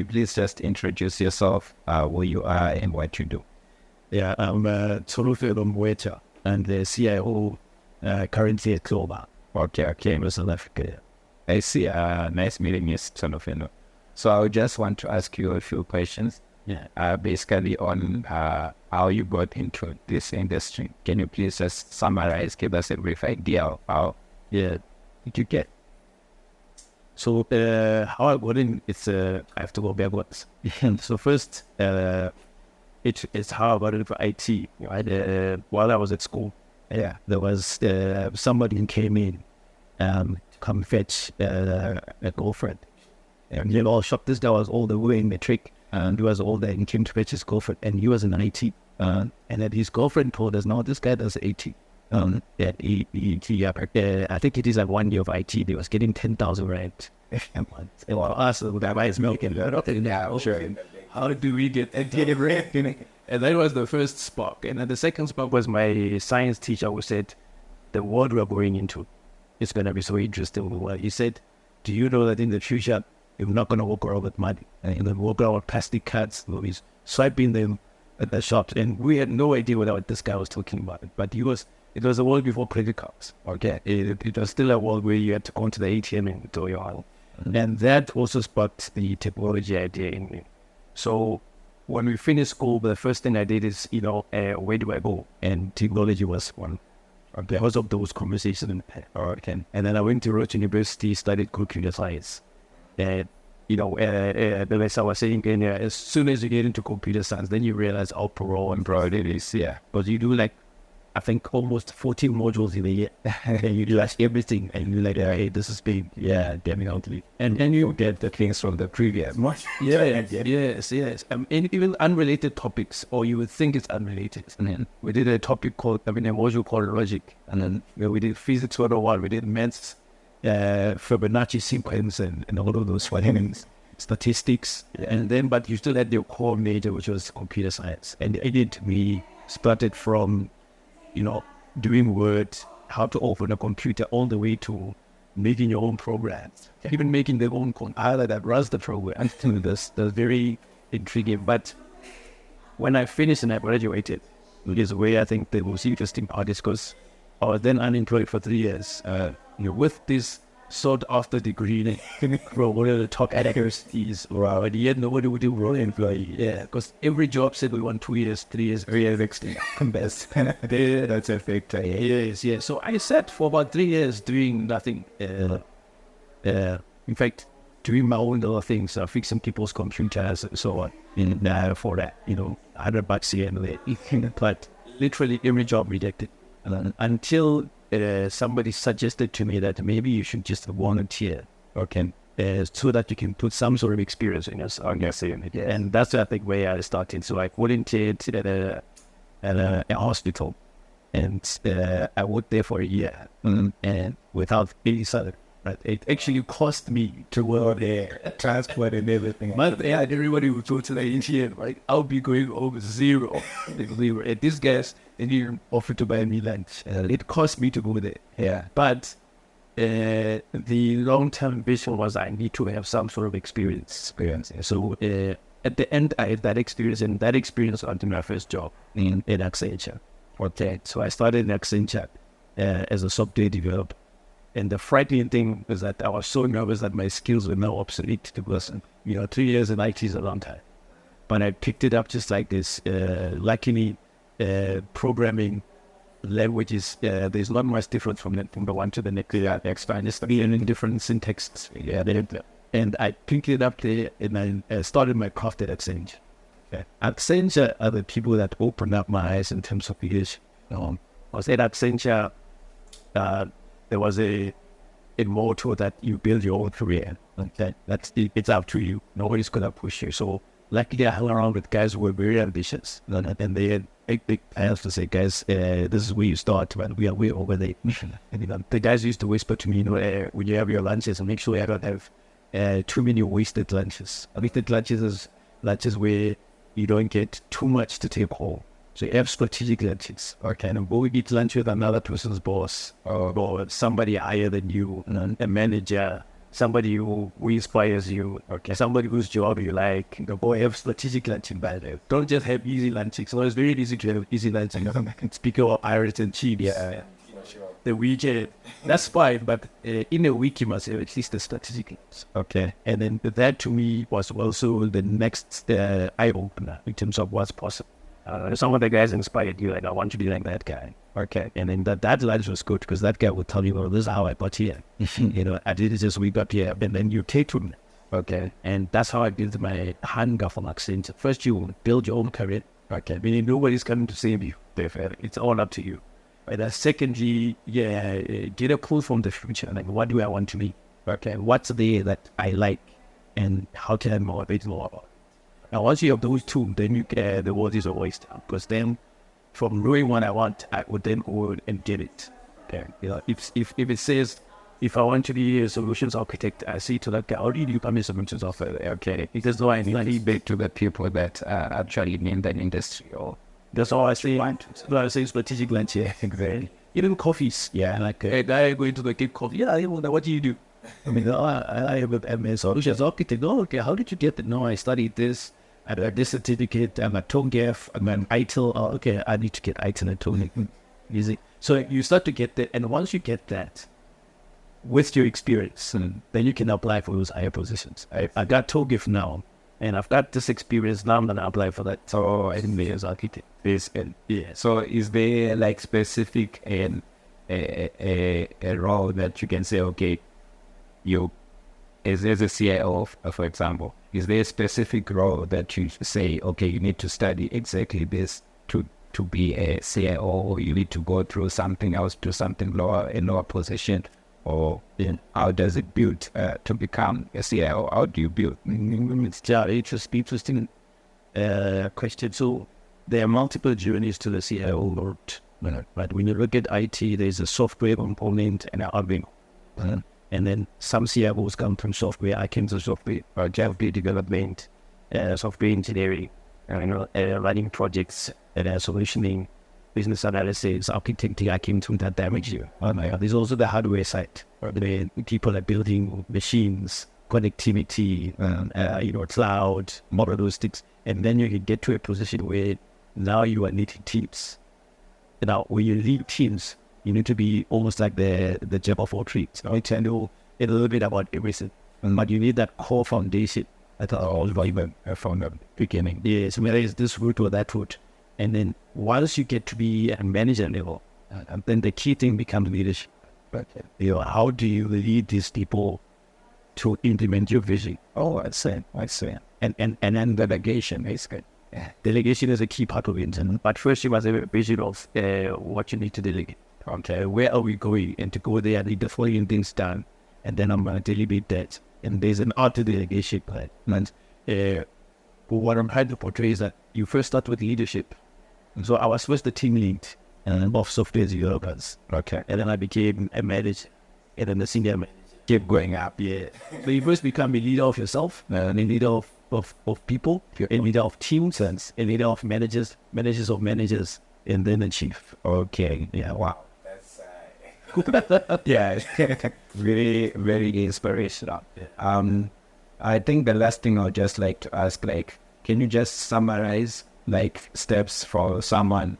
please just introduce yourself, who you are and what you do? Yeah, I'm Tsholofelo Moeca, and the CIO currently at Clover. Okay. In South Africa. I see. Nice meeting you, Tsholofelo. So I would just want to ask you a few questions. Yeah. Basically on how you got into this industry. Can you please just summarize, give us a brief idea of how did you get? So how I got in, I have to go backwards. So first, it's how I got into IT. Right? While I was at school, there was somebody who came in to come fetch a girlfriend. And you know, shocked, this guy was all the way in matric, and he was older and came to fetch his girlfriend, and he was in IT. And then his girlfriend told us, "No, this guy does IT." That I think it is like 1 year of IT. He was getting 10,000 rand a month. And us, that is milking. Sure. How do we get 10,000 rand? And that was the first spark. And then the second spark was my science teacher, who said, "The world we're going into is going to be so interesting." Well, he said, "Do you know that in the future, you're not going to walk around with money, and then walk around with plastic cards, movies, swiping them at the shops?" And we had no idea what this guy was talking about. But it was a world before credit cards. Okay, it was still a world where you had to go to the ATM and withdraw your money. And that also sparked the technology idea in me. So when we finished school, the first thing I did is, where do I go? And technology was one. Because of those conversations. And then I went to Roche University, studied computer science. And, as I was saying, as soon as you get into computer science, then you realize how broad it is. Yeah. Because you do I think almost 14 modules in a year. And you do everything. And you're like, hey, this is big. Yeah, definitely. And then you get the things from the previous. Yes. And even unrelated topics, or you would think it's unrelated. And then we did a module called logic. And then we did physics 101, we did maths, Fibonacci sequence, and all of those things, statistics. And then, but you still had your core major, which was computer science. And we started from doing Word, how to open a computer, all the way to making your own programs, even making their own compiler that runs the program. That's very intriguing. But when I finished and I graduated, is where I think the most interesting part is, because I was then unemployed for 3 years. With this sought after degree from one of the top universities around, yet nobody would do role employee. Yeah, because every job said we want 2 years, 3 years, 3 years best. That's a fact. Yes. So I sat for about 3 years doing nothing. In fact, doing my own little things, fixing people's computers and so on. And for that, $100 here and there. But literally every job rejected. Until somebody suggested to me that maybe you should just volunteer, so that you can put some sort of experience in yourself. And that's, I think, where I started. So I volunteered at a hospital, and I worked there for a year, and without any salary. Right. It actually cost me to work there, transport and everything. But everybody would go to the ATM, right? I'll be going over zero. And these guys, they didn't offer to buy me lunch. It cost me to go there. Yeah. But the long-term vision was I need to have some sort of experience. So at the end, I had that experience, and that experience led to my first job in Accenture. So I started in Accenture as a software developer. And the frightening thing was that I was so nervous that my skills were now obsolete, because 3 years in IT is a long time. But I picked it up just like this. Luckily, programming languages, there's not much difference from the one to the next. I just learning different syntax. And I picked it up there, and I started my craft at Accenture. Accenture are the people that opened up my eyes in terms of leadership. I was at Accenture. There was a motto that you build your own career. It's up to you. Nobody's gonna push you. So luckily, I hung around with guys who were very ambitious, and they had big plans to say, guys, this is where you start, but we are way over there. And the guys used to whisper to me, when you have your lunches, and make sure you don't have too many wasted lunches. Wasted lunches is lunches where you don't get too much to take home. So you have strategic lunches, or kind of go eat lunch with another person's boss, or somebody higher than you, a manager, somebody who inspires you, somebody whose job you like. Boy, have strategic lunching by the way. Don't just have easy lunching. So it's very easy to have easy lunching. Speaking of Irish and chips. Yeah. The weekend, that's fine, but in a week you must have at least a strategic lunch. Okay. And then that to me was also the next eye-opener in terms of what's possible. Some of the guys inspired you, like, I want to be like that guy. Okay. And then that lunch was good because that guy would tell you, well, this is how I got here. I did it just we got here. And then you take to me. Okay. And that's how I built my hunger for accent. First, you build your own career. Okay. Meaning nobody's coming to save you. It's all up to you. And then secondly, get a pull from the future. Like, what do I want to be? Okay. What's there that I like? And how can I motivate more about it? Now, once you have those two, then you get the world is always down. Because then, from knowing what I want, I would then go and get it. Okay. If it says, if I want to be a solutions architect, I say to that guy, how do you become a solutions architect? Okay. Because though I need back to the people that actually in that industry, or that's all I say. I say strategic lunch, exactly. Even coffees, like a guy going to get coffee. What do you do? I mean, I have a solutions architect. Oh, okay, how did you get that? No, I studied this. I got this certificate. I'm a TOGAF. I'm an ITIL. Oh, okay, I need to get ITIL and TOGAF. Easy. So you start to get that, and once you get that, with your experience, then you can apply for those higher positions. I got TOGAF now. And I've got this experience now, I'm going to apply for that. So, as architect. So, is there like specific a role that you can say, okay, you as a CIO, for example, is there a specific role that you say, okay, you need to study exactly this to be a CIO, or you need to go through something else, do something lower, a lower position? Or how does it build to become a CIO? How do you build? It's an interesting question. So there are multiple journeys to the CIO route. But when you look at IT, there's a software component and an hardware. And then some CIOs come from software. I came to software, software development, software engineering, running projects, solutioning, business analysis, architecting. I came to that direction. There's also the hardware side. The people are building machines, connectivity, cloud, monolithics. And then you can get to a position where now you are leading teams. Now, when you lead teams, you need to be almost like the Jabba for trees. You can know a little bit about everything. But you need that core foundation. That's all from the beginning. Yes, whether it's this route or that route. And then once you get to be a manager level, then the key thing becomes leadership. How do you lead these people to implement your vision? Oh, I see. And then delegation is good. Delegation is a key part of it. But first you must have a vision of what you need to delegate. Okay, where are we going? And to go there, I need the following things done. And then I'm going to delegate that. And there's an art to delegation plan. And what I'm trying to portray is that you first start with leadership. So I was first the team lead and of software developers. Okay. And then I became a manager. And then the senior manager. Keep going up, So you first become a leader of yourself, a leader of people, a leader of teams, and a leader of managers of managers, and then a chief. Okay. Yeah, wow. That's very, very inspirational. I think the last thing I'd just like to ask, can you just summarize steps for someone,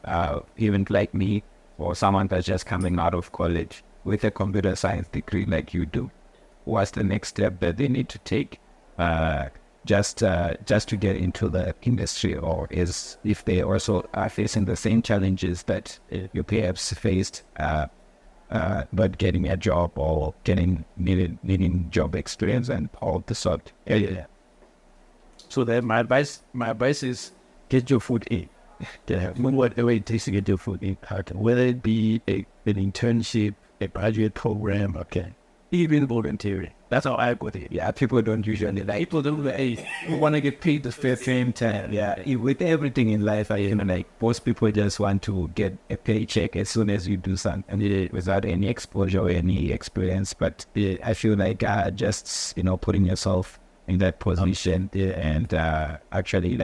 even like me, or someone that's just coming out of college with a computer science degree like you do? What's the next step that they need to take just to get into the industry, or if they also are facing the same challenges that you perhaps faced, but getting a job or needing job experience and all of the sort. So then my advice is get your foot in. Whatever it takes to get your foot in. Whether it be an internship, a graduate program, even volunteering. That's how I got it. Yeah, people don't usually people don't want to get paid the same time. With everything in life, most people just want to get a paycheck as soon as you do something without any exposure or any experience. But I feel like just putting yourself in that position and actually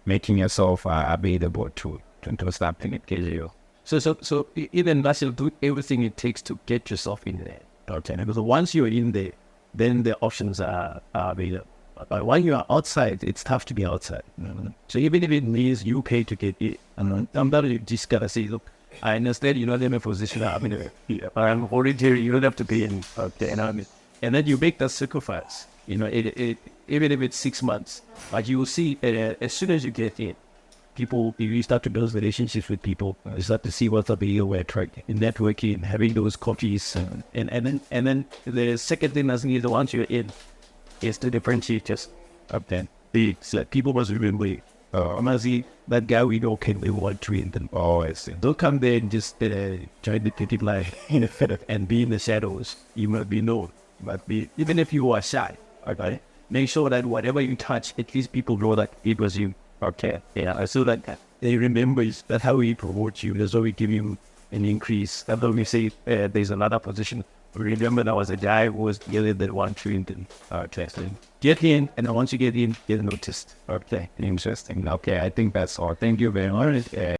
making yourself available to do something in case So in a nutshell, do everything it takes to get yourself in there. Because once you're in there, then the options are available. But while you are outside, it's tough to be outside. So even if it means you pay to get in, sometimes you just gotta say, look, I understand you're not in a position. I'm voluntary. You don't have to pay in. Okay, and then you make that sacrifice. Even if it's 6 months, but you will see as soon as you get in, you start to build relationships with people. You start to see what's available at networking, having those coffees, and then the second thing that's needed once you're in is to differentiate just up then. People must remember, honestly, that guy we know can be one trained and always. Don't come there and just join the kitty line and be in the shadows. You must be known. But even if you are shy, okay, make sure that whatever you touch, at least people know that it was you. Okay, yeah. So that they remember that's how we promote you. That's how we give you an increase. That's how we say there's another position. Remember, there was a guy who was getting that one trained in class. Get in, and once you get in, get noticed. Okay, interesting. Okay, I think that's all. Thank you very much.